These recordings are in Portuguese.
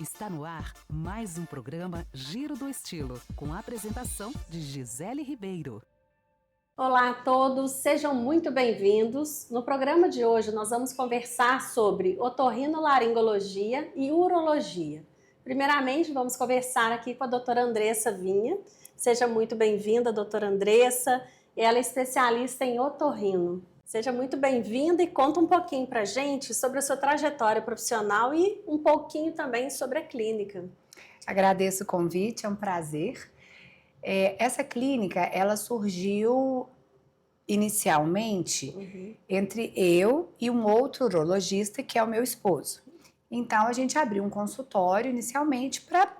Está no ar mais um programa Giro do Estilo, com a apresentação de Gisele Ribeiro. Olá a todos, sejam muito bem-vindos. No programa de hoje nós vamos conversar sobre otorrinolaringologia e urologia. Primeiramente vamos conversar aqui com a doutora Andressa Vinha. Seja muito bem-vinda, doutora Andressa. Ela é especialista em otorrino. Seja muito bem-vinda e conta um pouquinho pra gente sobre a sua trajetória profissional e um pouquinho também sobre a clínica. Agradeço o convite, é um prazer. Essa clínica, ela surgiu inicialmente entre eu e um outro urologista, que é o meu esposo. Então, a gente abriu um consultório inicialmente para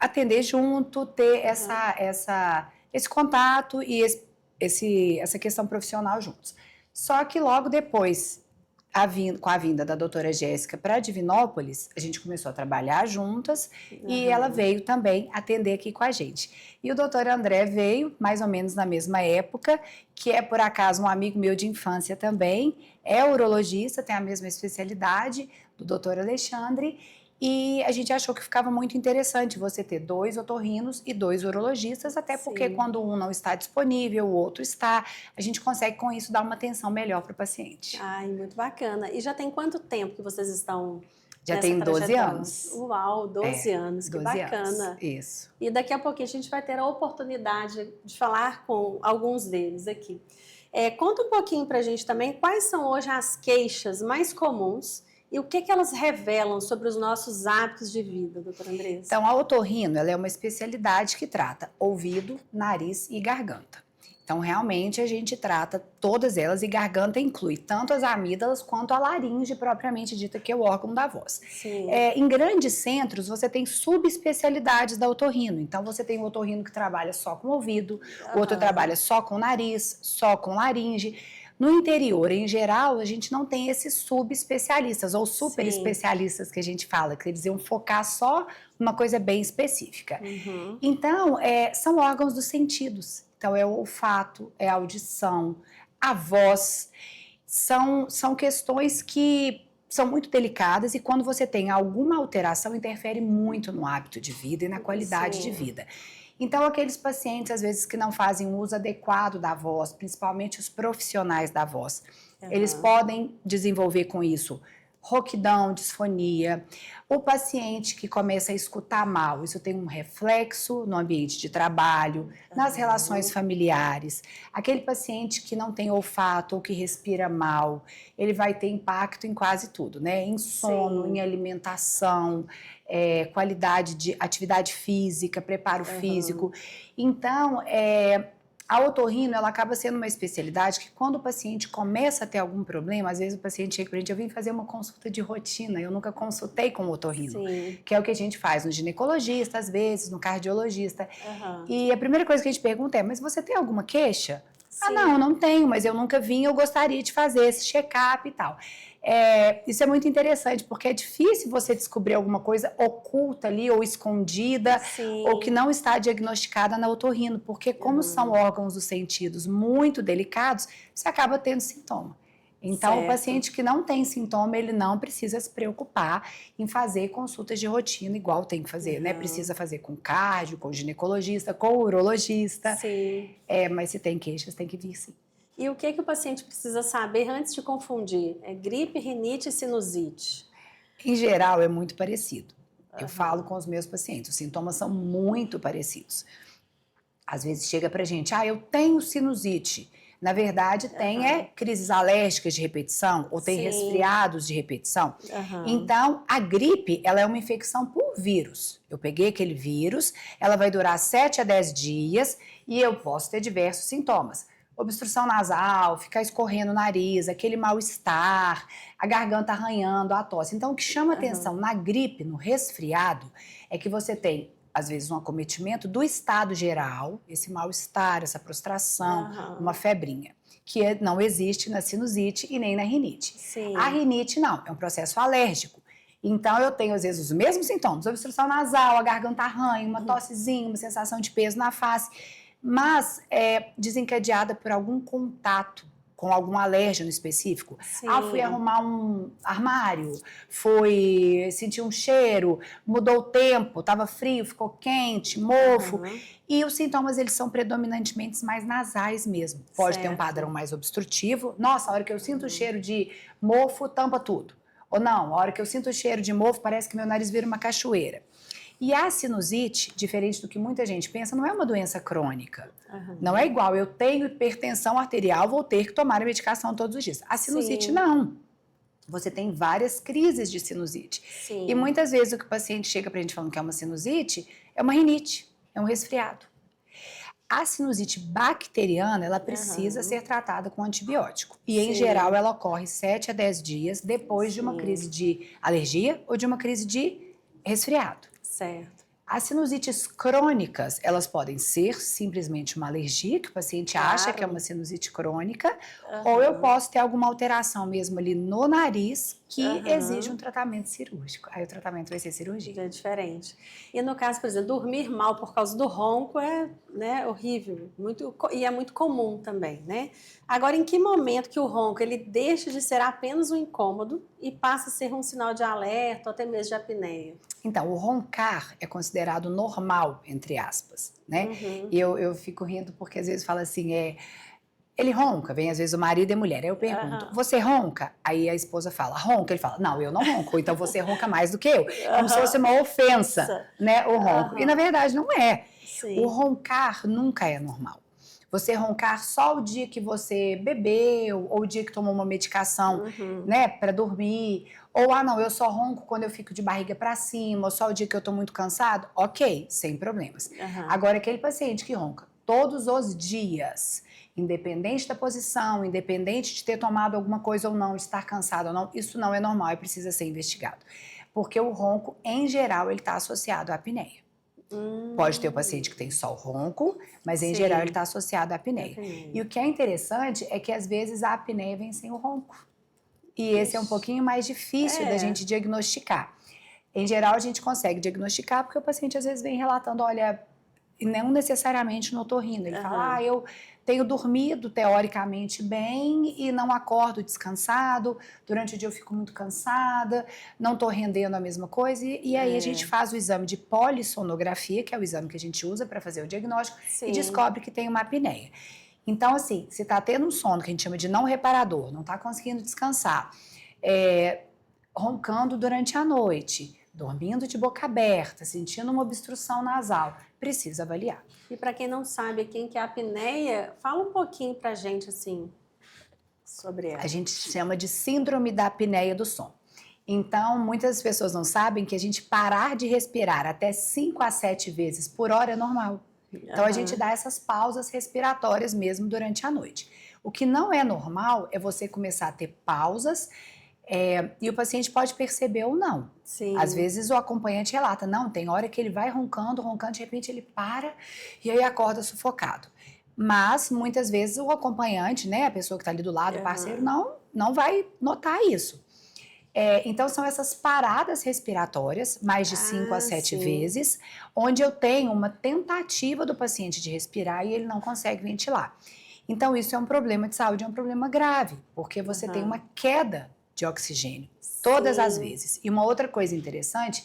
atender junto, ter esse contato e essa questão profissional juntos. Só que logo depois, com a vinda da doutora Jéssica para Divinópolis, a gente começou a trabalhar juntas e ela veio também atender aqui com a gente. E o doutor André veio mais ou menos na mesma época, que é por acaso um amigo meu de infância também, é urologista, tem a mesma especialidade do doutor Alexandre, e a gente achou que ficava muito interessante você ter 2 otorrinos e 2 urologistas, até porque quando um não está disponível, o outro está, a gente consegue com isso dar uma atenção melhor para o paciente. Ai, muito bacana. E já tem quanto tempo que vocês estão Já nessa tem 12 trajetória? anos. Uau, 12 anos, que 12 bacana. anos, isso. E daqui a pouquinho a gente vai ter a oportunidade de falar com alguns deles aqui. Conta um pouquinho pra gente também quais são hoje as queixas mais comuns e o que elas revelam sobre os nossos hábitos de vida, doutora Andressa? Então, a otorrino, ela é uma especialidade que trata ouvido, nariz e garganta. Então, realmente, a gente trata todas elas e garganta inclui tanto as amígdalas quanto a laringe, propriamente dita, que é o órgão da voz. Em grandes centros, você tem subespecialidades da otorrino. Então, você tem o otorrino que trabalha só com ouvido, o outro trabalha só com nariz, só com laringe. No interior, em geral, a gente não tem esses subespecialistas ou super especialistas que a gente fala, que eles iam focar só numa coisa bem específica. Então, são órgãos dos sentidos. Então, é o olfato, é a audição, a voz. São questões que são muito delicadas e quando você tem alguma alteração, interfere muito no hábito de vida e na qualidade de vida. Então, aqueles pacientes, às vezes, que não fazem um uso adequado da voz, principalmente os profissionais da voz, eles podem desenvolver com isso rouquidão, disfonia. O paciente que começa a escutar mal, isso tem um reflexo no ambiente de trabalho, nas relações familiares. Aquele paciente que não tem olfato ou que respira mal, ele vai ter impacto em quase tudo, né? Em sono, em alimentação, qualidade de atividade física, preparo físico. Então, a otorrino, ela acaba sendo uma especialidade que quando o paciente começa a ter algum problema, às vezes o paciente chega pra gente, eu vim fazer uma consulta de rotina, eu nunca consultei com o otorrino, que é o que a gente faz no ginecologista, às vezes, no cardiologista. E a primeira coisa que a gente pergunta é, mas você tem alguma queixa? Ah, não tenho, mas eu nunca vim, eu gostaria de fazer esse check-up e tal. Isso é muito interessante, porque é difícil você descobrir alguma coisa oculta ali, ou escondida, ou que não está diagnosticada na otorrino, porque como são órgãos dos sentidos muito delicados, você acaba tendo sintoma. Então, o paciente que não tem sintoma, ele não precisa se preocupar em fazer consultas de rotina igual tem que fazer, né? Precisa fazer com cardio, com ginecologista, com urologista. Mas se tem queixas, tem que vir sim. E o que o paciente precisa saber antes de confundir? Gripe, rinite e sinusite? Em geral, é muito parecido. Eu falo com os meus pacientes, os sintomas são muito parecidos. Às vezes chega pra gente, eu tenho sinusite. Na verdade, tem crises alérgicas de repetição ou tem resfriados de repetição. Então, a gripe, ela é uma infecção por vírus. Eu peguei aquele vírus, ela vai durar 7 a 10 dias e eu posso ter diversos sintomas. Obstrução nasal, ficar escorrendo o nariz, aquele mal-estar, a garganta arranhando, a tosse. Então, o que chama atenção na gripe, no resfriado, é que você tem às vezes um acometimento do estado geral, esse mal-estar, essa prostração, uma febrinha, que não existe na sinusite e nem na rinite. A rinite não, é um processo alérgico. Então eu tenho às vezes os mesmos sintomas, obstrução nasal, a garganta arranha, uma tossezinha, uma sensação de peso na face, mas é desencadeada por algum contato com algum alérgeno específico. Sim. Fui arrumar um armário, fui sentir um cheiro, mudou o tempo, estava frio, ficou quente, mofo. E os sintomas, eles são predominantemente mais nasais mesmo. Pode ter um padrão mais obstrutivo. Nossa, a hora que eu sinto o cheiro de mofo, tampa tudo. Ou não, a hora que eu sinto o cheiro de mofo, parece que meu nariz vira uma cachoeira. E a sinusite, diferente do que muita gente pensa, não é uma doença crônica. Não é igual, eu tenho hipertensão arterial, vou ter que tomar a medicação todos os dias. A sinusite não. Você tem várias crises de sinusite. Sim. E muitas vezes o que o paciente chega pra gente falando que é uma sinusite, é uma rinite, é um resfriado. A sinusite bacteriana, ela precisa ser tratada com antibiótico. E, em geral, ela ocorre 7 a 10 dias depois de uma crise de alergia ou de uma crise de resfriado. Certo. As sinusites crônicas, elas podem ser simplesmente uma alergia, que o paciente acha que é uma sinusite crônica, ou eu posso ter alguma alteração mesmo ali no nariz que exige um tratamento cirúrgico. Aí o tratamento vai ser cirurgia. É diferente. E no caso, por exemplo, dormir mal por causa do ronco é, né, horrível, e é muito comum também, né? Agora, em que momento que o ronco ele deixa de ser apenas um incômodo e passa a ser um sinal de alerta ou até mesmo de apneia? Então, o roncar é considerado normal, entre aspas, né? E eu fico rindo porque às vezes fala assim, ele ronca, vem às vezes o marido e a mulher. Aí eu pergunto, você ronca? Aí a esposa fala, ronca? Ele fala, não, eu não ronco, então você ronca mais do que eu. Como se fosse uma ofensa, né, o ronco. E na verdade não é. O roncar nunca é normal. Você roncar só o dia que você bebeu, ou o dia que tomou uma medicação, né, para dormir. Ou, não, eu só ronco quando eu fico de barriga para cima, ou só o dia que eu tô muito cansado. Ok, sem problemas. Agora, aquele paciente que ronca todos os dias, independente da posição, independente de ter tomado alguma coisa ou não, estar cansado ou não, isso não é normal e precisa ser investigado. Porque o ronco, em geral, ele está associado à apneia. Pode ter o paciente que tem só o ronco, mas em geral ele está associado à apneia. E o que é interessante é que às vezes a apneia vem sem o ronco. E esse é um pouquinho mais difícil da gente diagnosticar. Em geral a gente consegue diagnosticar porque o paciente às vezes vem relatando, olha, não necessariamente no otorrino. Ele fala, eu tenho dormido teoricamente bem e não acordo descansado, durante o dia eu fico muito cansada, não estou rendendo a mesma coisa. E aí a gente faz o exame de polissonografia, que é o exame que a gente usa para fazer o diagnóstico, e descobre que tem uma apneia. Então, assim, se está tendo um sono que a gente chama de não reparador, não está conseguindo descansar, roncando durante a noite, dormindo de boca aberta, sentindo uma obstrução nasal, precisa avaliar. E para quem não sabe quem que é a apneia, fala um pouquinho pra gente, assim, sobre ela. A gente chama de síndrome da apneia do sono. Então, muitas pessoas não sabem que a gente parar de respirar até 5 a 7 vezes por hora é normal. Então, a gente dá essas pausas respiratórias mesmo durante a noite. O que não é normal é você começar a ter pausas e o paciente pode perceber ou não. Às vezes o acompanhante relata, não, tem hora que ele vai roncando, de repente ele para e aí acorda sufocado. Mas muitas vezes o acompanhante, né, a pessoa que está ali do lado, o parceiro, não vai notar isso. Então são essas paradas respiratórias, mais de 5 a 7 vezes, onde eu tenho uma tentativa do paciente de respirar e ele não consegue ventilar. Então isso é um problema de saúde, é um problema grave, porque você tem uma queda de oxigênio, todas as vezes. E uma outra coisa interessante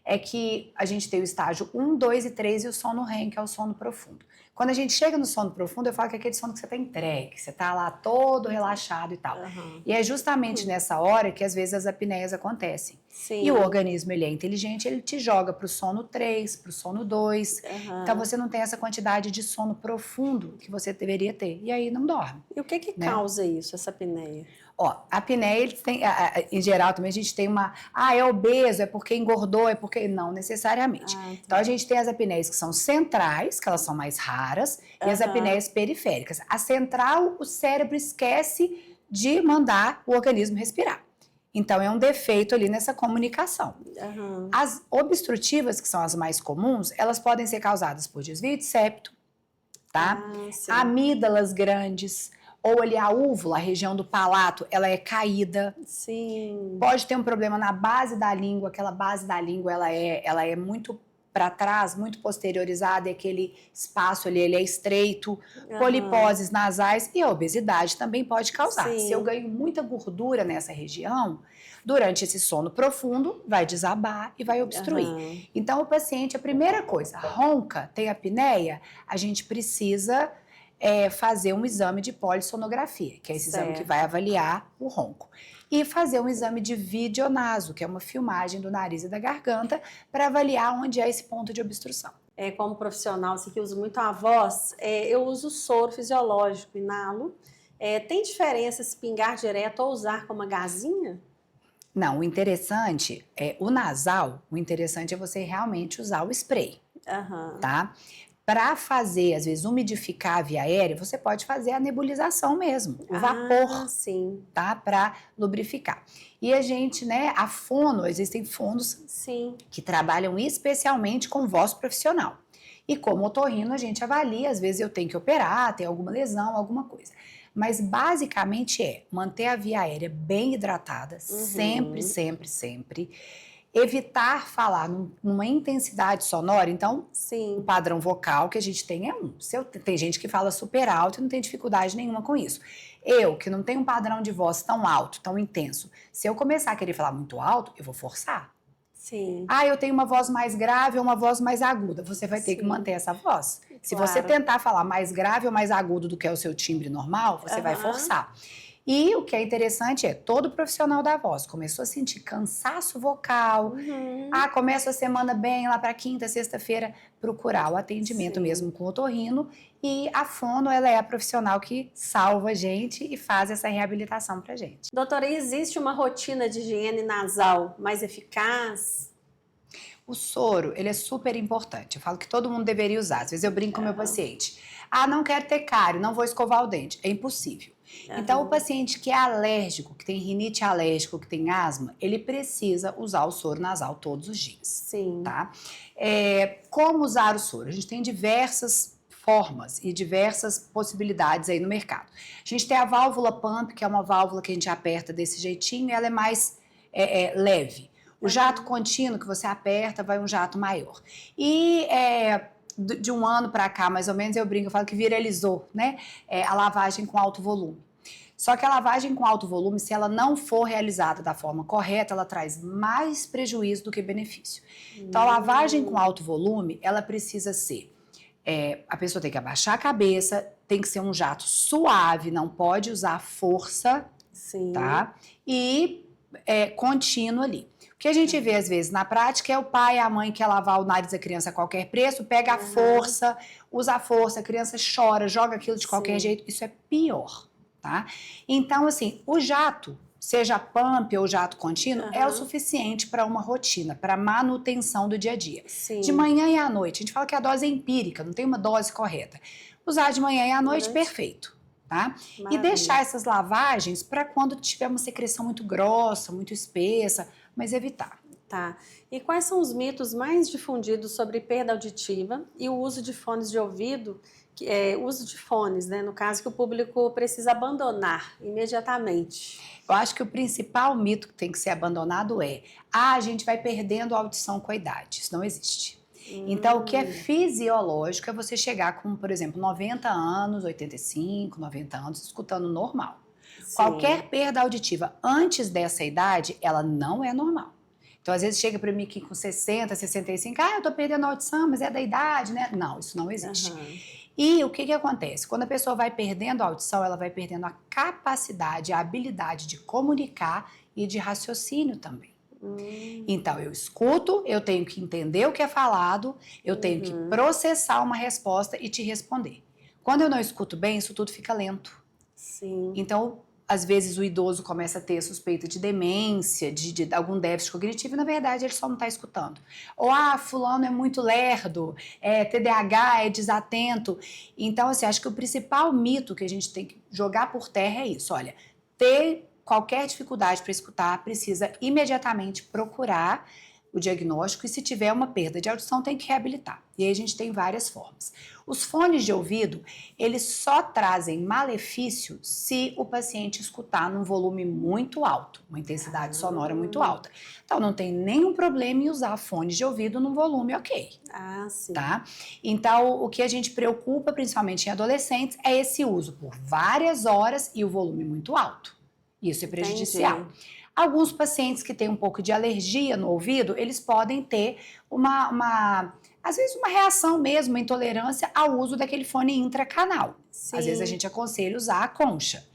é que a gente tem o estágio 1, 2 e 3 e o sono REM, que é o sono profundo. Quando a gente chega no sono profundo, eu falo que é aquele sono que você está entregue, que você está lá todo relaxado e tal. E é justamente nessa hora que às vezes as apneias acontecem. E o organismo, ele é inteligente, ele te joga para o sono 3, para o sono 2. Então você não tem essa quantidade de sono profundo que você deveria ter. E aí não dorme. E o que causa isso, essa apneia? A apneia, ele tem, em geral, também a gente tem uma... é obeso, é porque engordou, é porque... Não necessariamente. Então, a gente tem as apneias que são centrais, que elas são mais raras, e as apneias periféricas. A central, o cérebro esquece de mandar o organismo respirar. Então, é um defeito ali nessa comunicação. As obstrutivas, que são as mais comuns, elas podem ser causadas por desvio de septo, tá? Amígdalas grandes... Ou ali a úvula, a região do palato, ela é caída. Pode ter um problema na base da língua, aquela base da língua, ela é muito para trás, muito posteriorizada, e aquele espaço ali, ele é estreito, poliposes nasais, e a obesidade também pode causar. Sim. Se eu ganho muita gordura nessa região, durante esse sono profundo, vai desabar e vai obstruir. Então, o paciente, a primeira coisa, ronca, tem apneia, a gente precisa fazer um exame de polissonografia, que é esse exame que vai avaliar o ronco. E fazer um exame de videonaso, que é uma filmagem do nariz e da garganta, para avaliar onde é esse ponto de obstrução. Como profissional, assim, que uso muito a voz, eu uso soro fisiológico, inalo. Tem diferença se pingar direto ou usar como uma gazinha? Não, o interessante o nasal, o interessante é você realmente usar o spray, tá? Para fazer, às vezes, umidificar a via aérea, você pode fazer a nebulização mesmo, o vapor, sim. tá? Para lubrificar. E a gente, né, a fono, existem fonos que trabalham especialmente com voz profissional. E como otorrino, a gente avalia, às vezes eu tenho que operar, tem alguma lesão, alguma coisa. Mas basicamente manter a via aérea bem hidratada, sempre, sempre, sempre. Evitar falar numa intensidade sonora, então o padrão vocal que a gente tem é um. Tem gente que fala super alto e não tem dificuldade nenhuma com isso. Eu, que não tenho um padrão de voz tão alto, tão intenso, se eu começar a querer falar muito alto, eu vou forçar. Eu tenho uma voz mais grave ou uma voz mais aguda, você vai ter que manter essa voz. Se você tentar falar mais grave ou mais agudo do que é o seu timbre normal, você vai forçar. E o que é interessante todo profissional da voz começou a sentir cansaço vocal, começa a semana bem, lá para quinta, sexta-feira, procurar o atendimento mesmo com o otorrino, e a fono, ela é a profissional que salva a gente e faz essa reabilitação pra gente. Doutora, existe uma rotina de higiene nasal mais eficaz? O soro, ele é super importante, eu falo que todo mundo deveria usar, às vezes eu brinco com o meu paciente, não quero ter cárie, não vou escovar o dente, é impossível. Então, o paciente que é alérgico, que tem rinite alérgico, que tem asma, ele precisa usar o soro nasal todos os dias. Tá? Como usar o soro? A gente tem diversas formas e diversas possibilidades aí no mercado. A gente tem a válvula pump, que é uma válvula que a gente aperta desse jeitinho e ela é mais leve. O jato contínuo, que você aperta, vai um jato maior. E de um ano para cá, mais ou menos, eu brinco, eu falo que viralizou, né? A lavagem com alto volume. Só que a lavagem com alto volume, se ela não for realizada da forma correta, ela traz mais prejuízo do que benefício. Então, a lavagem com alto volume, ela precisa ser... a pessoa tem que abaixar a cabeça, tem que ser um jato suave, não pode usar força, tá? E contínuo ali. O que a gente vê, às vezes, na prática é o pai e a mãe que quer lavar o nariz da criança a qualquer preço, pega a força, usa a força, a criança chora, joga aquilo de qualquer jeito. Isso é pior, tá? Então, assim, o jato, seja pump ou jato contínuo, é o suficiente para uma rotina, para manutenção do dia a dia. De manhã e à noite, a gente fala que a dose é empírica, não tem uma dose correta. Usar de manhã e à noite, perfeito. Tá? E deixar essas lavagens para quando tiver uma secreção muito grossa, muito espessa, mas evitar. Tá. E quais são os mitos mais difundidos sobre perda auditiva e o uso de fones de ouvido, uso de fones, né? No caso que o público precisa abandonar imediatamente? Eu acho que o principal mito que tem que ser abandonado a gente vai perdendo a audição com a idade. Isso não existe. Então, o que é fisiológico é você chegar com, por exemplo, 90 anos, 85, 90 anos, escutando normal. Qualquer perda auditiva antes dessa idade, ela não é normal. Então, às vezes chega para mim aqui com 60, 65, eu tô perdendo a audição, mas é da idade, né? Não, isso não existe. E o que acontece? Quando a pessoa vai perdendo a audição, ela vai perdendo a capacidade, a habilidade de comunicar e de raciocínio também. Então, eu escuto, eu tenho que entender o que é falado, eu tenho que processar uma resposta e te responder. Quando eu não escuto bem, isso tudo fica lento. Então, às vezes o idoso começa a ter suspeita de demência, de algum déficit cognitivo, e na verdade ele só não está escutando. Ou, fulano é muito lerdo, TDAH, é desatento. Então, assim, acho que o principal mito que a gente tem que jogar por terra é isso. Olha, ter qualquer dificuldade para escutar, precisa imediatamente procurar o diagnóstico e se tiver uma perda de audição tem que reabilitar. E aí a gente tem várias formas. Os fones de ouvido, eles só trazem malefício se o paciente escutar num volume muito alto, uma intensidade sonora muito alta. Então não tem nenhum problema em usar fones de ouvido num volume ok. Ah, sim. Tá? Então o que a gente preocupa principalmente em adolescentes é esse uso por várias horas e o volume muito alto. Isso é prejudicial. Entendi. Alguns pacientes que têm um pouco de alergia no ouvido, eles podem ter às vezes uma reação mesmo, uma intolerância ao uso daquele fone intracanal. Sim. Às vezes a gente aconselha usar a concha.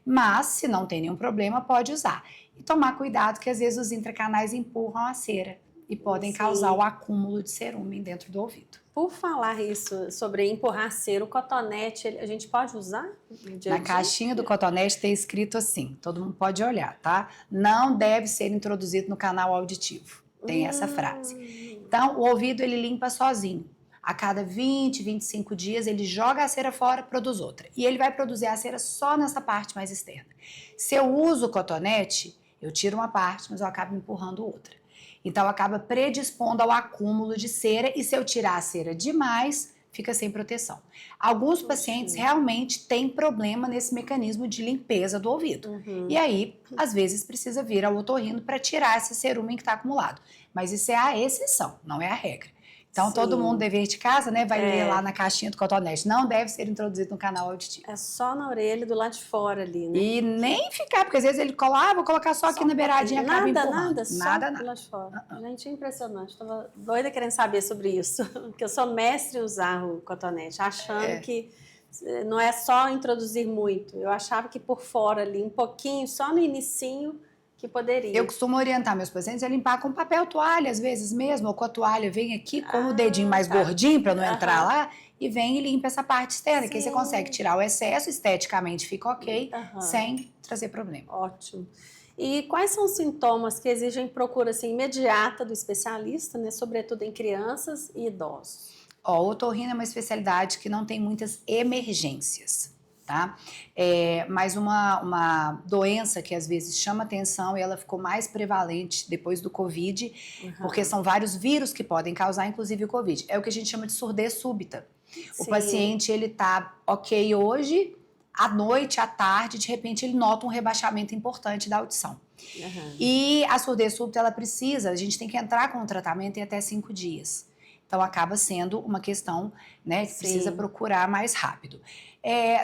Mas, se não tem nenhum problema, pode usar. E tomar cuidado que às vezes os intracanais empurram a cera e podem causar o acúmulo de cerúmen dentro do ouvido. Por falar isso, sobre empurrar cera, o cotonete, a gente pode usar no dia a Na dia? caixinha do cotonete tem escrito assim, todo mundo pode olhar, tá? Não deve ser introduzido no canal auditivo. Tem essa frase. Então, o ouvido ele limpa sozinho. A cada 20, 25 dias, ele joga a cera fora, produz outra. E ele vai produzir a cera só nessa parte mais externa. Se eu uso o cotonete, eu tiro uma parte, mas eu acabo empurrando outra. Então, acaba predispondo ao acúmulo de cera e se eu tirar a cera demais, fica sem proteção. Alguns pacientes realmente têm problema nesse mecanismo de limpeza do ouvido. E aí, às vezes, precisa vir ao otorrino para tirar esse cerúmen que está acumulado. Mas isso é a exceção, não é a regra. Então, todo mundo, dever de casa, né, vai ler lá na caixinha do cotonete. Não deve ser introduzido no canal auditivo. É só na orelha do lado de fora ali, né? E nem ficar, porque às vezes ele cola, vou colocar só aqui na beiradinha, acaba empurrando. Nada, do lado de fora. Gente, é impressionante. Estava doida querendo saber sobre isso. Porque eu sou mestre em usar o cotonete, achando que não é só introduzir muito. Eu achava que por fora ali, um pouquinho, só no inicinho, que poderia. Eu costumo orientar meus pacientes a limpar com papel toalha, às vezes mesmo, ou com a toalha, vem aqui com o dedinho mais gordinho para não entrar lá, e vem e limpa essa parte externa, que aí você consegue tirar o excesso, esteticamente fica ok, sem trazer problema. Ótimo. E quais são os sintomas que exigem procura assim, imediata do especialista, né, sobretudo em crianças e idosos? O otorrino é uma especialidade que não tem muitas emergências. Tá? Mas uma doença que às vezes chama atenção e ela ficou mais prevalente depois do Covid, porque são vários vírus que podem causar, inclusive o Covid. É o que a gente chama de surdez súbita. O paciente, ele tá ok hoje, à noite, à tarde, de repente ele nota um rebaixamento importante da audição. E a surdez súbita, ela precisa, a gente tem que entrar com o tratamento em até 5 dias. Então, acaba sendo uma questão, né, que precisa procurar mais rápido.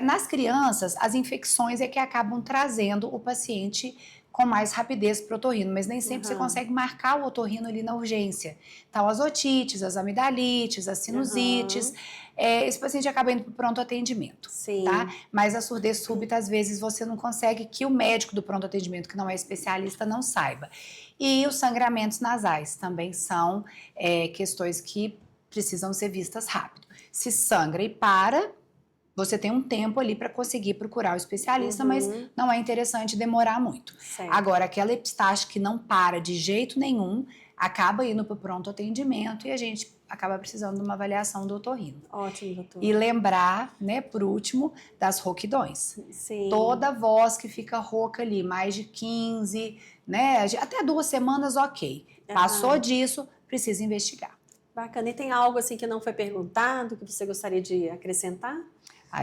Nas crianças, as infecções é que acabam trazendo o paciente com mais rapidez para o otorrino, mas nem sempre você consegue marcar o otorrino ali na urgência. Então, as otites, as amidalites, as sinusites, esse paciente acaba indo para o pronto atendimento, tá? Mas a surdez súbita, às vezes, você não consegue que o médico do pronto atendimento, que não é especialista, não saiba. E os sangramentos nasais também são questões que precisam ser vistas rápido. Se sangra e para, você tem um tempo ali para conseguir procurar o especialista, mas não é interessante demorar muito. Agora, aquela epistaxe que não para de jeito nenhum, acaba indo para o pronto atendimento e a gente acaba precisando de uma avaliação do otorrino. Ótimo, doutor. E lembrar, né, por último, das rouquidões. Toda voz que fica rouca ali, mais de 15, né, até 2 semanas, ok. Passou disso, precisa investigar. Bacana. E tem algo assim que não foi perguntado, que você gostaria de acrescentar?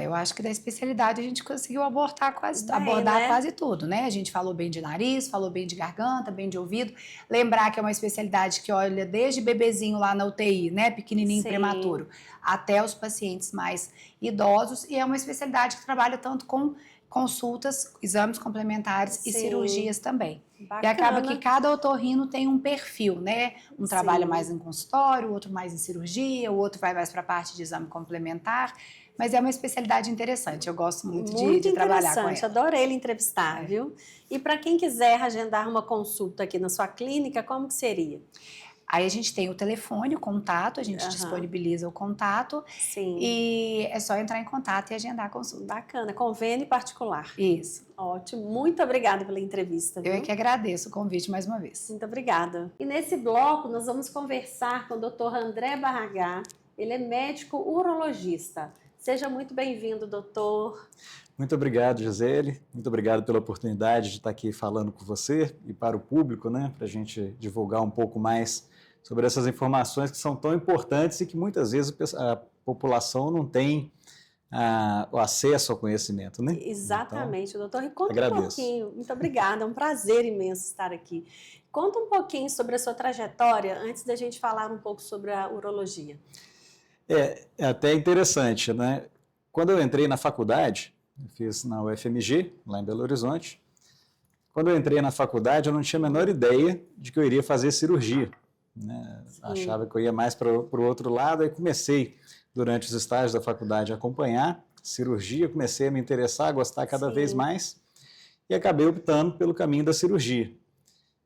Eu acho que da especialidade a gente conseguiu abordar quase tudo, né? A gente falou bem de nariz, falou bem de garganta, bem de ouvido. Lembrar que é uma especialidade que olha desde bebezinho lá na UTI, né? Pequenininho, prematuro, até os pacientes mais idosos. E é uma especialidade que trabalha tanto com consultas, exames complementares e cirurgias também. Bacana. E acaba que cada otorrino tem um perfil, né? Um trabalha mais em consultório, o outro mais em cirurgia, o outro vai mais para a parte de exame complementar. Mas é uma especialidade interessante, eu gosto muito de trabalhar com ela. Adorei ele entrevistar, viu? E para quem quiser agendar uma consulta aqui na sua clínica, como que seria? Aí a gente tem o telefone, o contato, a gente disponibiliza o contato. E é só entrar em contato e agendar a consulta. Bacana, convênio particular. Isso. Ótimo, muito obrigada pela entrevista. Viu? Eu é que agradeço o convite mais uma vez. Muito obrigada. E nesse bloco nós vamos conversar com o Dr. André Barragá, ele é médico urologista. Seja muito bem-vindo, doutor. Muito obrigado, Gisele. Muito obrigado pela oportunidade de estar aqui falando com você e para o público, né, para a gente divulgar um pouco mais sobre essas informações que são tão importantes e que muitas vezes a população não tem o acesso ao conhecimento, né? Exatamente, doutor. E conta agradeço. Um pouquinho, muito obrada, é um prazer imenso estar aqui. Conta um pouquinho sobre a sua trajetória antes da gente falar um pouco sobre a urologia. É até interessante, né? Quando eu entrei na faculdade, eu fiz na UFMG, lá em Belo Horizonte. Quando eu entrei na faculdade, eu não tinha a menor ideia de que eu iria fazer cirurgia, né? Achava que eu ia mais para o outro lado, aí comecei, durante os estágios da faculdade, a acompanhar cirurgia, comecei a me interessar, a gostar cada vez mais, e acabei optando pelo caminho da cirurgia.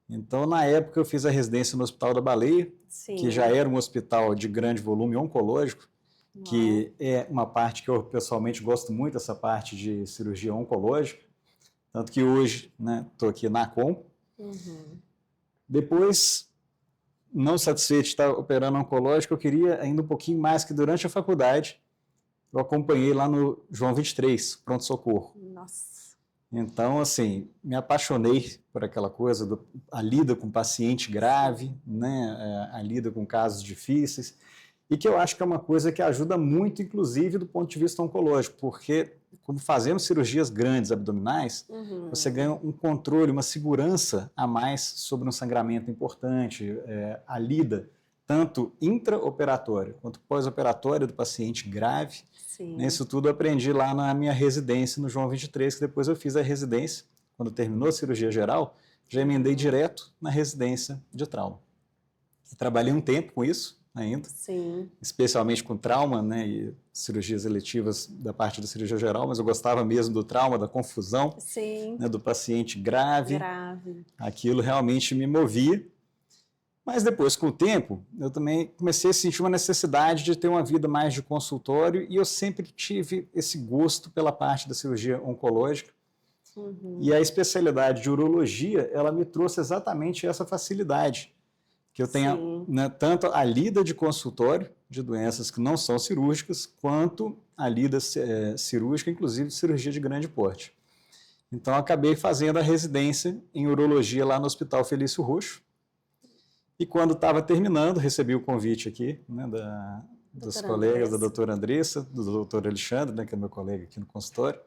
Então, na época, eu fiz a residência no Hospital da Baleia, que já era um hospital de grande volume oncológico, que é uma parte que eu pessoalmente gosto muito, essa parte de cirurgia oncológica, tanto que hoje, né, estou aqui na ACOM. Depois, não satisfeito de estar operando oncológico, eu queria ainda um pouquinho mais, que durante a faculdade eu acompanhei lá no João 23, pronto-socorro. Nossa! Então, assim, me apaixonei por aquela coisa, a lida com paciente grave, né, a lida com casos difíceis, e que eu acho que é uma coisa que ajuda muito, inclusive, do ponto de vista oncológico, porque quando fazemos cirurgias grandes abdominais, você ganha um controle, uma segurança a mais sobre um sangramento importante, a lida, tanto intraoperatória quanto pós-operatória do paciente grave. Né, isso tudo eu aprendi lá na minha residência no João 23, que depois eu fiz a residência, quando terminou a cirurgia geral, já emendei direto na residência de trauma. Eu trabalhei um tempo com isso ainda, especialmente com trauma, né, e cirurgias eletivas da parte da cirurgia geral, mas eu gostava mesmo do trauma, da confusão, né, do paciente grave. Aquilo realmente me movia. Mas depois, com o tempo, eu também comecei a sentir uma necessidade de ter uma vida mais de consultório, e eu sempre tive esse gosto pela parte da cirurgia oncológica. E a especialidade de urologia, ela me trouxe exatamente essa facilidade, que eu tenha, né, tanto a lida de consultório de doenças que não são cirúrgicas, quanto a lida cirúrgica, inclusive cirurgia de grande porte. Então, eu acabei fazendo a residência em urologia lá no Hospital Felício Roxo. E quando estava terminando, recebi o convite aqui, né, dos colegas, da doutora Andressa, do doutor Alexandre, né, que é meu colega aqui no consultório,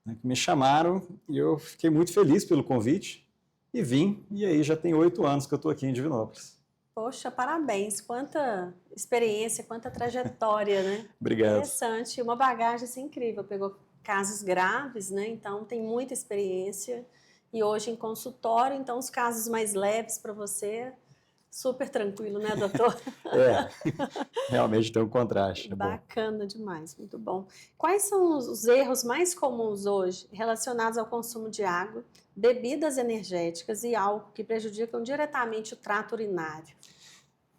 né, que me chamaram, e eu fiquei muito feliz pelo convite e vim, e aí já tem 8 anos que eu estou aqui em Divinópolis. Poxa, parabéns, quanta experiência, quanta trajetória, né? Obrigado. Interessante, uma bagagem assim, incrível, pegou casos graves, né, então tem muita experiência, e hoje em consultório, então os casos mais leves para você... Super tranquilo, né, doutor? Realmente tem um contraste. Bacana demais, muito bom. Quais são os erros mais comuns hoje relacionados ao consumo de água, bebidas energéticas e álcool que prejudicam diretamente o trato urinário?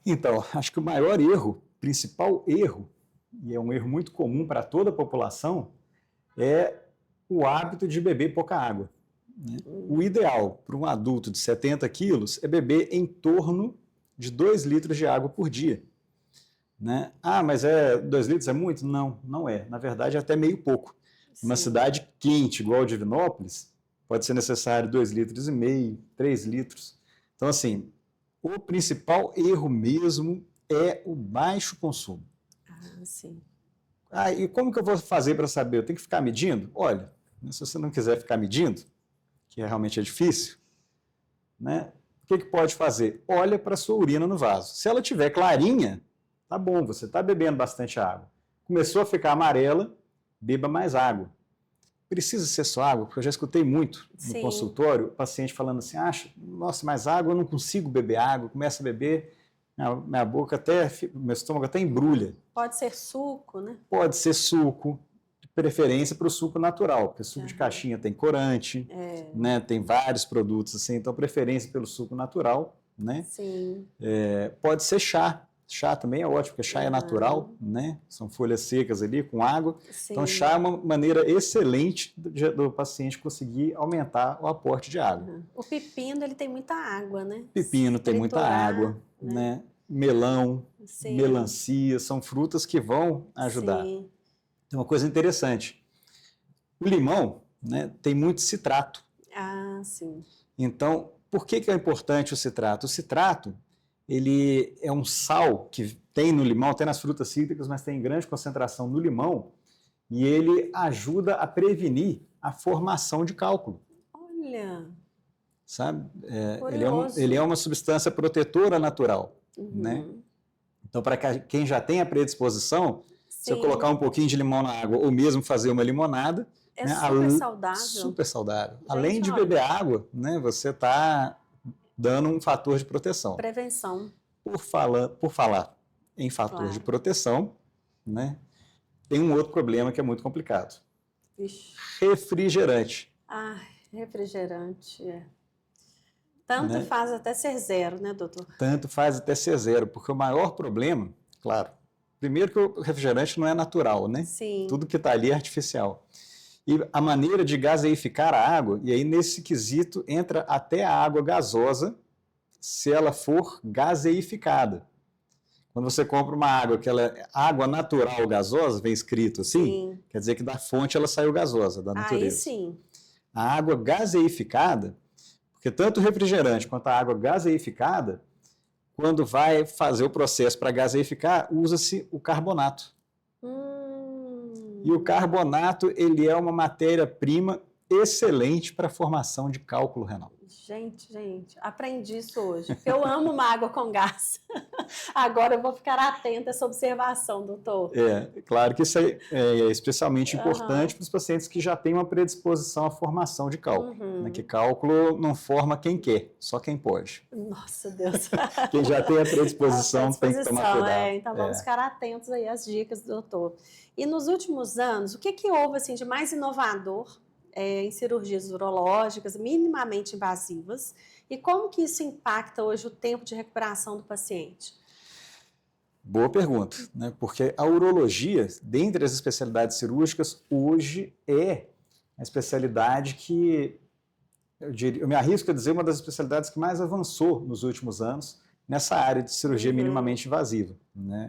Então, acho que o maior erro, principal erro, e é um erro muito comum para toda a população, é o hábito de beber pouca água. Né? O ideal para um adulto de 70 quilos é beber em torno de 2 litros de água por dia. Né? Ah, mas 2 litros é muito? Não, não é. Na verdade, é até meio pouco. Uma cidade quente, igual a Divinópolis, pode ser necessário 2,5 litros, 3 litros. Então, assim, o principal erro mesmo é o baixo consumo. E como que eu vou fazer para saber? Eu tenho que ficar medindo? Olha, se você não quiser ficar medindo, que realmente é difícil, né? O que pode fazer? Olha para a sua urina no vaso. Se ela estiver clarinha, tá bom, você está bebendo bastante água. Começou a ficar amarela, beba mais água. Precisa ser só água? Porque eu já escutei muito no consultório, o paciente falando assim, nossa, mais água, eu não consigo beber água, começa a beber, minha boca meu estômago até embrulha. Pode ser suco, né? Pode ser suco. Preferência para o suco natural, porque suco de caixinha tem corante, né, tem vários produtos assim, então preferência pelo suco natural, né? Pode ser chá também é ótimo, porque chá é natural, né? São folhas secas ali com água, então chá é uma maneira excelente do paciente conseguir aumentar o aporte de água. O pepino, ele tem muita água, né? Pepino tem muita água, né? Melão, melancia, são frutas que vão ajudar. Tem uma coisa interessante. O limão, né, tem muito citrato. Então, por que é importante o citrato? O citrato, ele é um sal que tem no limão, tem nas frutas cítricas, mas tem em grande concentração no limão, e ele ajuda a prevenir a formação de cálculo. Olha, Sabe? curioso. Ele é uma substância protetora natural, né? Então, para quem já tem a predisposição, se eu Sim. colocar um pouquinho de limão na água, ou mesmo fazer uma limonada, É né, super saudável. super saudável. Gente, Além de olha. beber água, né, você está dando um fator de proteção. Prevenção. Por falar em fator Claro. de proteção, né, tem um outro problema que é muito complicado. Vixe. Refrigerante. Ai, refrigerante. Tanto Né? faz até ser zero, né, doutor? Tanto faz até ser zero, porque o maior problema, claro, primeiro que o refrigerante não é natural, né? Sim. Tudo que está ali é artificial. E a maneira de gaseificar a água, e aí nesse quesito entra até a água gasosa, se ela for gaseificada. Quando você compra uma água que ela é água natural gasosa, vem escrito assim, Sim. quer dizer que da fonte ela saiu gasosa, da natureza. Aí sim. A água gaseificada, porque tanto o refrigerante quanto a água gaseificada, quando vai fazer o processo para gaseificar, usa-se o carbonato. E o carbonato, ele é uma matéria-prima excelente para a formação de cálculo renal. Gente, aprendi isso hoje. Porque eu amo uma água com gás. Agora eu vou ficar atenta a essa observação, doutor. Claro que isso é especialmente importante para os pacientes que já têm uma predisposição à formação de cálculo. Né? Que cálculo não forma quem quer, só quem pode. Nossa, Deus. Quem já tem a predisposição tem que tomar cuidado. Então vamos ficar atentos aí às dicas do doutor. E nos últimos anos, o que houve assim, de mais inovador em cirurgias urológicas minimamente invasivas e como que isso impacta hoje o tempo de recuperação do paciente? Boa pergunta, né? Porque a urologia, dentre as especialidades cirúrgicas, hoje é a especialidade que, eu me arrisco a dizer, uma das especialidades que mais avançou nos últimos anos nessa área de cirurgia minimamente invasiva. Né?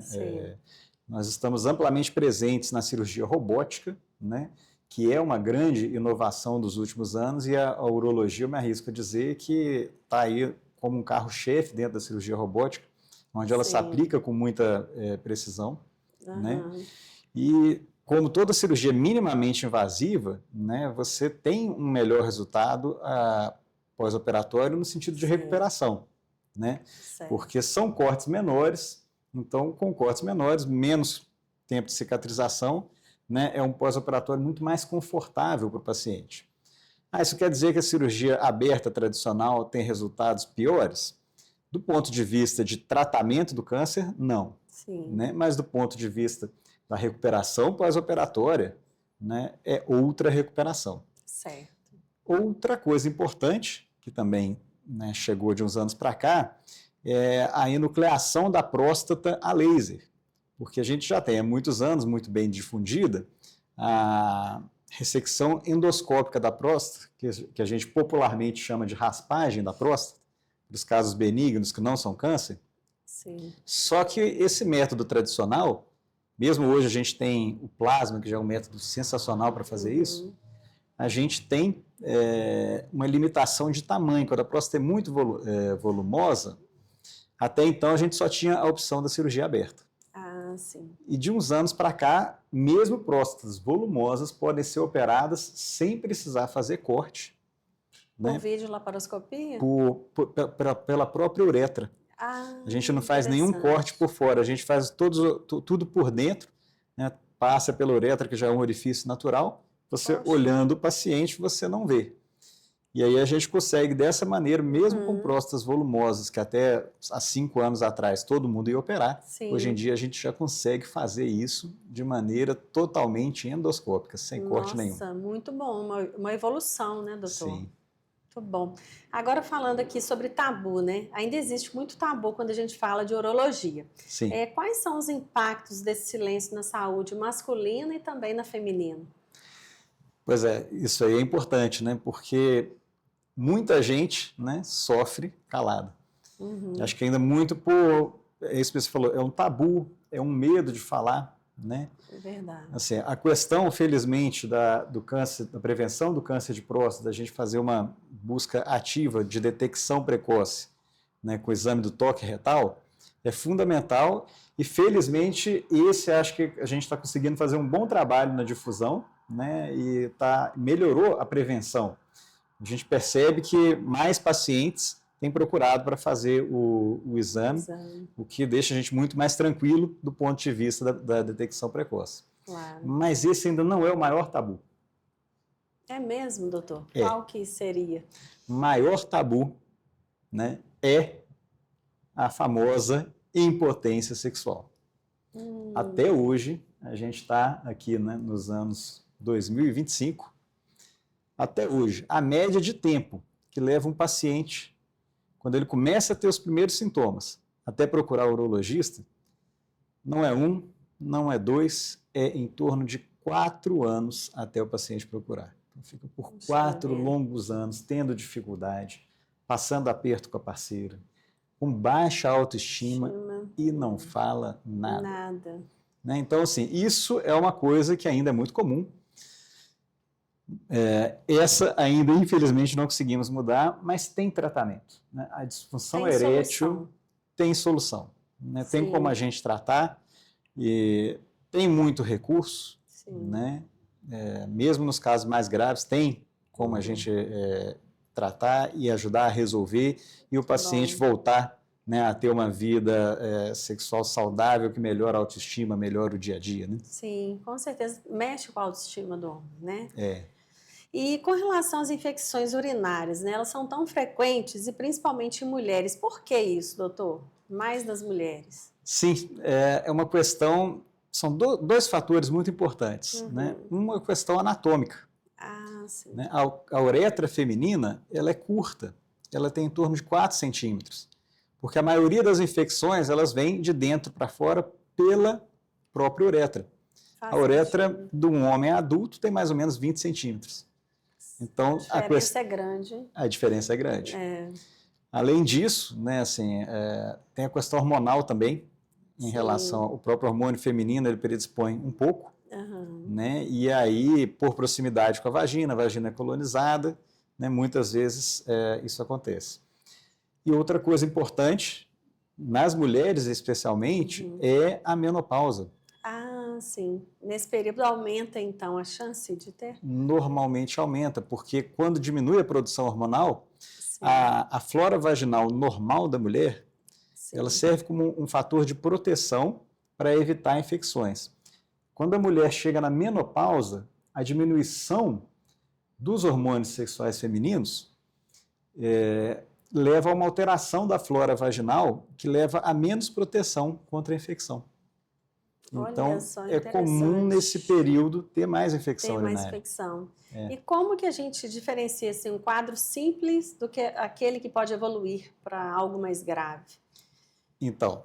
Nós estamos amplamente presentes na cirurgia robótica, né? Que é uma grande inovação dos últimos anos, e a urologia, eu me arrisco a dizer que está aí como um carro-chefe dentro da cirurgia robótica, onde ela se aplica com muita precisão. Né? E como toda cirurgia minimamente invasiva, né, você tem um melhor resultado pós-operatório no sentido de recuperação. Né? Porque são cortes menores, então com cortes menores, menos tempo de cicatrização, né, é um pós-operatório muito mais confortável para o paciente. Isso quer dizer que a cirurgia aberta tradicional tem resultados piores? Do ponto de vista de tratamento do câncer, não. Né? Mas do ponto de vista da recuperação pós-operatória, né, é outra recuperação. Certo. Outra coisa importante, que também, né, chegou de uns anos para cá, é a enucleação da próstata a laser. Porque a gente já tem há muitos anos, muito bem difundida, a ressecção endoscópica da próstata, que a gente popularmente chama de raspagem da próstata, para os casos benignos que não são câncer. Sim. Só que esse método tradicional, mesmo hoje a gente tem o plasma, que já é um método sensacional para fazer isso, a gente tem uma limitação de tamanho. Quando a próstata é muito volumosa, até então a gente só tinha a opção da cirurgia aberta. Sim. E de uns anos para cá, mesmo próstatas volumosas podem ser operadas sem precisar fazer corte. Por videolaparoscopia? Pela própria uretra. A gente não faz nenhum corte por fora, a gente faz tudo por dentro, né? Passa pela uretra, que já é um orifício natural, você olhando o paciente, você não vê. E aí a gente consegue dessa maneira, mesmo com próstatas volumosas, que até há 5 anos atrás todo mundo ia operar, hoje em dia a gente já consegue fazer isso de maneira totalmente endoscópica, sem corte nenhum. Nossa, muito bom, uma evolução, né, doutor? Sim. Muito bom. Agora falando aqui sobre tabu, né? Ainda existe muito tabu quando a gente fala de urologia. Sim. Quais são os impactos desse silêncio na saúde masculina e também na feminina? Pois é, isso aí é importante, né? Porque muita gente, né, sofre calada. Acho que ainda muito é isso que você falou, é um tabu, é um medo de falar, né? É verdade. Assim, a questão, felizmente, do câncer, da prevenção do câncer de próstata, da gente fazer uma busca ativa de detecção precoce, né, com o exame do toque retal, é fundamental e, felizmente, esse acho que a gente está conseguindo fazer um bom trabalho na difusão, né, e melhorou a prevenção. A gente percebe que mais pacientes têm procurado para fazer o exame, o que deixa a gente muito mais tranquilo do ponto de vista da detecção precoce. Claro. Mas esse ainda não é o maior tabu. É mesmo, doutor? É. Qual que seria? Maior tabu, né, é a famosa impotência sexual. Até hoje, a gente está aqui, né, nos anos 2025, até hoje, a média de tempo que leva um paciente, quando ele começa a ter os primeiros sintomas, até procurar o urologista, não é 1, não é 2, é em torno de 4 anos até o paciente procurar. Então, fica por 4 longos anos tendo dificuldade, passando aperto com a parceira, com baixa autoestima e não fala nada. Né? Então, assim, isso é uma coisa que ainda é muito comum. Essa ainda, infelizmente, não conseguimos mudar, mas tem tratamento. Né? A disfunção erétil tem solução. Né? Tem como a gente tratar, e tem muito recurso, né? Mesmo nos casos mais graves, tem como a gente tratar e ajudar a resolver e o paciente voltar, né, a ter uma vida sexual saudável que melhora a autoestima, melhora o dia a dia. Né? Sim, com certeza mexe com a autoestima do homem, né? E com relação às infecções urinárias, né, elas são tão frequentes e principalmente em mulheres. Por que isso, doutor? Mais nas mulheres? Sim, é uma questão, são dois fatores muito importantes. Né? Uma questão anatômica. Sim. Né? A uretra feminina, ela é curta, ela tem em torno de 4 centímetros, porque a maioria das infecções, elas vêm de dentro para fora pela própria uretra. A uretra de um homem adulto tem mais ou menos 20 centímetros. Então, a diferença é grande. A diferença é grande. Além disso, né, assim, tem a questão hormonal também, em relação ao próprio hormônio feminino, ele predispõe um pouco, né, e aí, por proximidade com a vagina é colonizada, né, muitas vezes isso acontece. E outra coisa importante, nas mulheres especialmente, é a menopausa. Sim. Nesse período aumenta, então, a chance de ter? Normalmente aumenta, porque quando diminui a produção hormonal, a flora vaginal normal da mulher, ela serve como um fator de proteção para evitar infecções. Quando a mulher chega na menopausa, a diminuição dos hormônios sexuais femininos leva a uma alteração da flora vaginal que leva a menos proteção contra a infecção. Então, é comum nesse período ter mais infecção urinária. Ter mais infecção. E como que a gente diferencia assim, um quadro simples do que aquele que pode evoluir para algo mais grave? Então,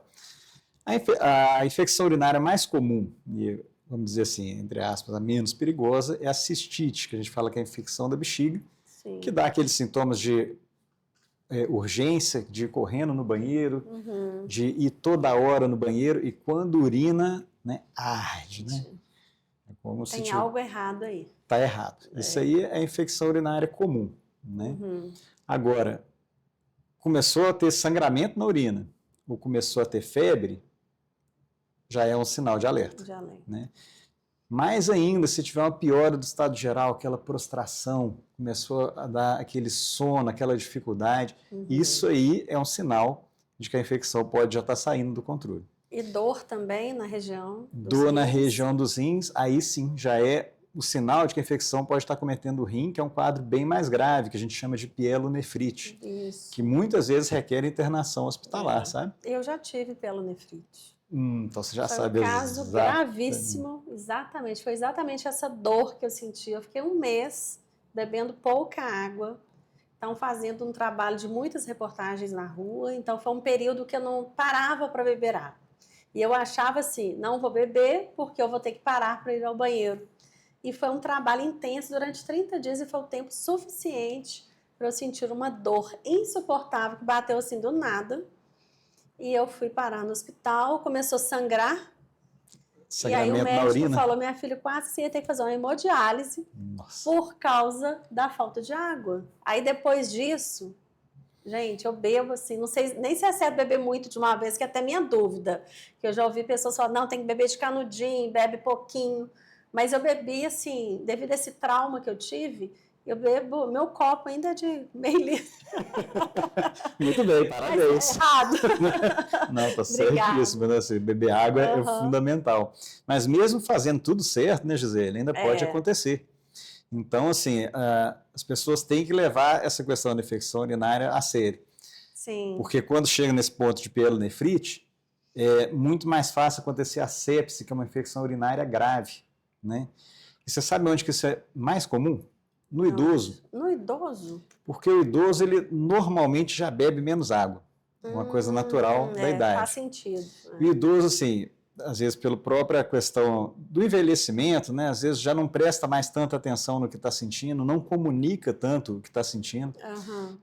a infecção urinária mais comum, e vamos dizer assim, entre aspas, a menos perigosa, é a cistite, que a gente fala que é a infecção da bexiga, que dá aqueles sintomas de urgência, de ir correndo no banheiro, de ir toda hora no banheiro, e quando urina, né, arde, né? É como tem algo errado aí. Está errado. Isso aí é a infecção urinária comum, né? Agora, começou a ter sangramento na urina, ou começou a ter febre, já é um sinal de alerta. Né? Mais ainda, se tiver uma piora do estado geral, aquela prostração, começou a dar aquele sono, aquela dificuldade, isso aí é um sinal de que a infecção pode já estar saindo do controle. E dor também na região dos rins? Dor na região dos rins, aí sim, já é o sinal de que a infecção pode estar cometendo o rim, que é um quadro bem mais grave, que a gente chama de pielonefrite, que muitas vezes requer internação hospitalar, sabe? Eu já tive pielonefrite. Então você já sabe. Foi um caso gravíssimo, exatamente. Foi exatamente essa dor que eu senti. Eu fiquei 1 mês bebendo pouca água, então fazendo um trabalho de muitas reportagens na rua. Então foi um período que eu não parava para beber água. E eu achava assim, não vou beber porque eu vou ter que parar para ir ao banheiro. E foi um trabalho intenso durante 30 dias e foi o tempo suficiente para eu sentir uma dor insuportável que bateu assim do nada. E eu fui parar no hospital, começou a sangrar. E aí o médico falou, minha filha, quase você ia ter que fazer uma hemodiálise por causa da falta de água. Aí depois disso, Gente, eu bebo assim, não sei nem se é certo beber muito de uma vez, que é até minha dúvida. Que eu já ouvi pessoas falando, não, tem que beber de canudinho, bebe pouquinho. Mas eu bebi assim, devido a esse trauma que eu tive, eu bebo, meu copo ainda é de meio litro. Muito bem, parabéns. Mas é errado. Não, tá certíssimo, né? Assim, beber água é fundamental. Mas mesmo fazendo tudo certo, né, Gisele, ainda pode acontecer. Então, assim, as pessoas têm que levar essa questão da infecção urinária a sério. Sim. Porque quando chega nesse ponto de pielonefrite, é muito mais fácil acontecer a sepse, que é uma infecção urinária grave, né? E você sabe onde que isso é mais comum? No idoso. No idoso? Porque o idoso, ele normalmente já bebe menos água. Uma coisa natural da idade. Faz sentido. O idoso, assim, às vezes pela própria questão do envelhecimento, né, às vezes já não presta mais tanta atenção no que está sentindo, não comunica tanto o que está sentindo.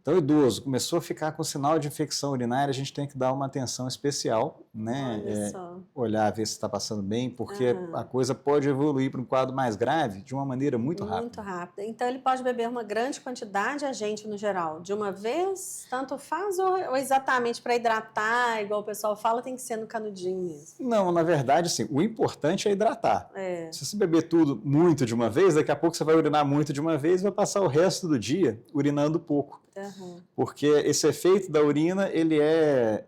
Então o idoso começou a ficar com sinal de infecção urinária, a gente tem que dar uma atenção especial, né, olhar, ver se está passando bem, porque a coisa pode evoluir para um quadro mais grave de uma maneira muito rápida. Muito rápida. Então ele pode beber uma grande quantidade, a gente no geral, de uma vez, tanto faz, ou exatamente para hidratar, igual o pessoal fala, tem que ser no canudinho mesmo? Não, na verdade, assim, o importante é hidratar. Se você beber tudo muito de uma vez, daqui a pouco você vai urinar muito de uma vez e vai passar o resto do dia urinando pouco. Porque esse efeito da urina, ele é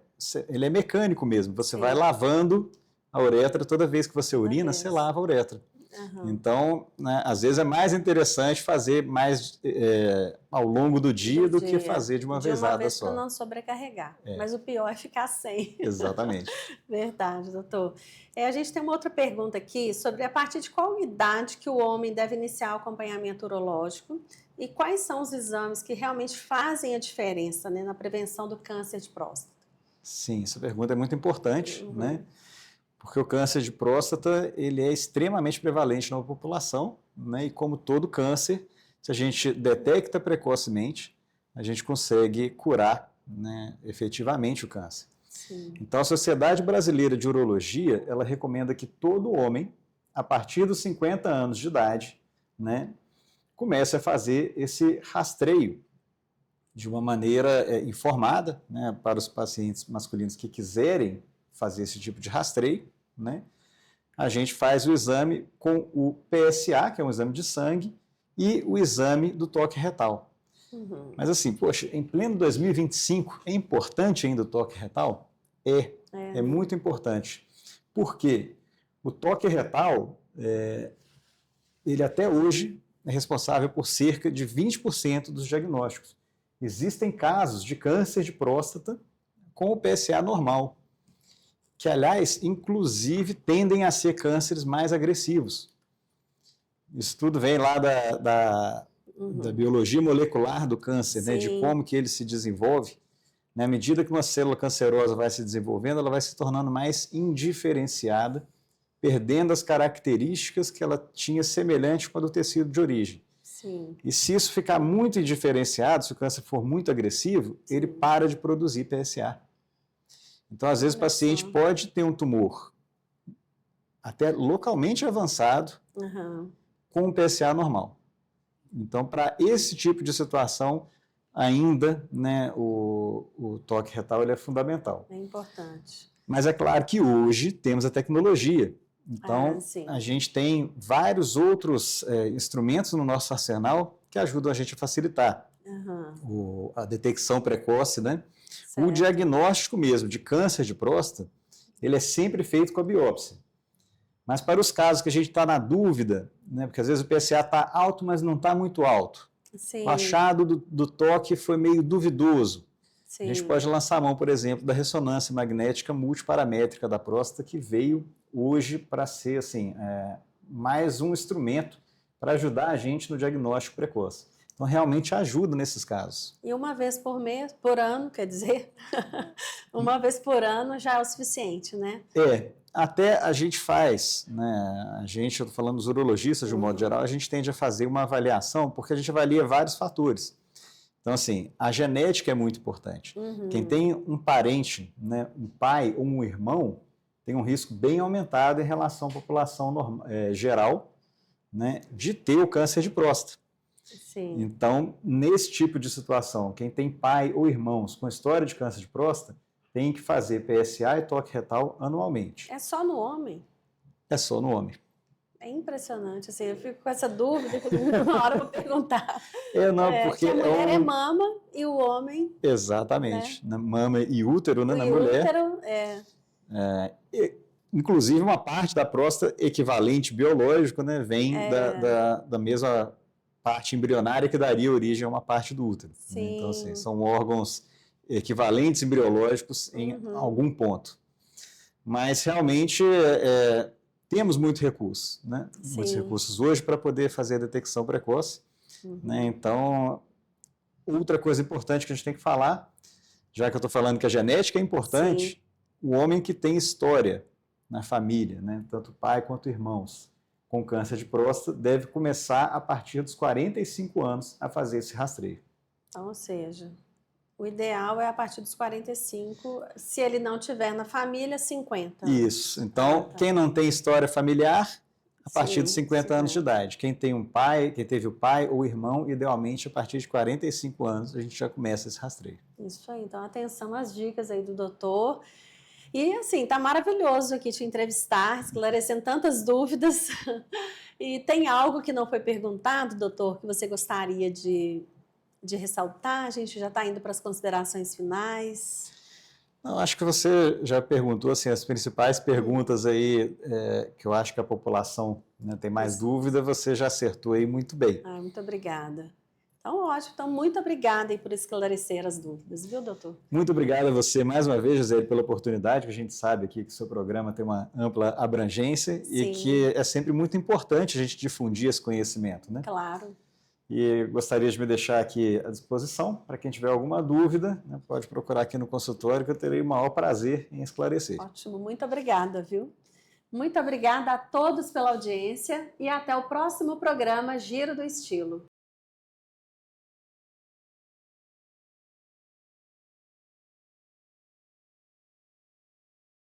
mecânico mesmo. Você vai lavando a uretra, toda vez que você urina, você lava a uretra. Então, né, às vezes é mais interessante fazer mais ao longo do dia do que fazer de uma vezada só. Para não sobrecarregar. Mas o pior é ficar sem. Exatamente. Verdade, doutor. A gente tem uma outra pergunta aqui sobre a partir de qual idade que o homem deve iniciar o acompanhamento urológico e quais são os exames que realmente fazem a diferença, né, na prevenção do câncer de próstata. Sim, essa pergunta é muito importante, né? Porque o câncer de próstata, ele é extremamente prevalente na população, né? E como todo câncer, se a gente detecta precocemente, a gente consegue curar, né, efetivamente o câncer. Então, a Sociedade Brasileira de Urologia, ela recomenda que todo homem, a partir dos 50 anos de idade, né, comece a fazer esse rastreio de uma maneira informada, né, para os pacientes masculinos que quiserem fazer esse tipo de rastreio, né? A gente faz o exame com o PSA, que é um exame de sangue, e o exame do toque retal. Mas assim, poxa, em pleno 2025, é importante ainda o toque retal? É muito importante. Por quê? O toque retal, ele até hoje é responsável por cerca de 20% dos diagnósticos. Existem casos de câncer de próstata com o PSA normal, que, aliás, inclusive, tendem a ser cânceres mais agressivos. Isso tudo vem lá da biologia molecular do câncer, né, de como que ele se desenvolve. Na medida que uma célula cancerosa vai se desenvolvendo, ela vai se tornando mais indiferenciada, perdendo as características que ela tinha semelhante com a do tecido de origem. E se isso ficar muito indiferenciado, se o câncer for muito agressivo, ele para de produzir PSA. Então, às vezes, o paciente pode ter um tumor até localmente avançado com um PSA normal. Então, para esse tipo de situação, ainda, né, o toque retal ele é fundamental. É importante. Mas é claro que hoje temos a tecnologia. Então, a gente tem vários outros instrumentos no nosso arsenal que ajudam a gente a facilitar a detecção precoce, né? O diagnóstico mesmo de câncer de próstata, ele é sempre feito com a biópsia. Mas para os casos que a gente está na dúvida, né, porque às vezes o PSA está alto, mas não está muito alto. O achado do toque foi meio duvidoso. A gente pode lançar a mão, por exemplo, da ressonância magnética multiparamétrica da próstata, que veio hoje para ser assim, mais um instrumento para ajudar a gente no diagnóstico precoce. Então, realmente ajuda nesses casos. E uma vez por ano, quer dizer, uma vez por ano já é o suficiente, né? Até a gente faz, né? Eu estou falando dos urologistas de um modo geral, a gente tende a fazer uma avaliação, porque a gente avalia vários fatores. Então, assim, a genética é muito importante. Quem tem um parente, né, um pai ou um irmão, tem um risco bem aumentado em relação à população geral, né, de ter o câncer de próstata. Sim. Então, nesse tipo de situação, quem tem pai ou irmãos com história de câncer de próstata tem que fazer PSA e toque retal anualmente. É só no homem? É só no homem. É impressionante, assim, eu fico com essa dúvida, na hora eu vou perguntar. Não, porque que a mulher é mama e o homem... Exatamente. Né? Mama e útero, né, na mulher. Útero, Inclusive, uma parte da próstata equivalente biológico, né, vem da mesma parte embrionária que daria origem a uma parte do útero. Né? Então, assim, são órgãos equivalentes embriológicos em algum ponto. Mas, realmente, temos muito recurso, né? Muitos recursos hoje para poder fazer a detecção precoce. Né? Então, outra coisa importante que a gente tem que falar, já que eu estou falando que a genética é importante, o homem que tem história na família, né? Tanto pai quanto irmãos, com câncer de próstata, deve começar a partir dos 45 anos a fazer esse rastreio. Então, ou seja, o ideal é a partir dos 45, se ele não tiver na família, 50. Isso. Então, quem não tem história familiar, a partir dos 50 anos de idade. Quem tem um pai, quem teve o pai ou irmão, idealmente a partir de 45 anos a gente já começa esse rastreio. Isso aí. Então, atenção às dicas aí do doutor. E, assim, tá maravilhoso aqui te entrevistar, esclarecendo tantas dúvidas. E tem algo que não foi perguntado, doutor, que você gostaria de ressaltar? A gente já está indo para as considerações finais. Não, acho que você já perguntou assim, as principais perguntas aí que eu acho que a população, né, tem mais dúvida, você já acertou aí muito bem. Muito obrigada. Então, ótimo. Então, muito obrigada aí por esclarecer as dúvidas, viu, doutor? Muito obrigado a você mais uma vez, Gisele, pela oportunidade, que a gente sabe aqui que o seu programa tem uma ampla abrangência e que é sempre muito importante a gente difundir esse conhecimento, né? Claro. E gostaria de me deixar aqui à disposição para quem tiver alguma dúvida, né, pode procurar aqui no consultório que eu terei o maior prazer em esclarecer. Ótimo, muito obrigada, viu? Muito obrigada a todos pela audiência e até o próximo programa Giro do Estilo.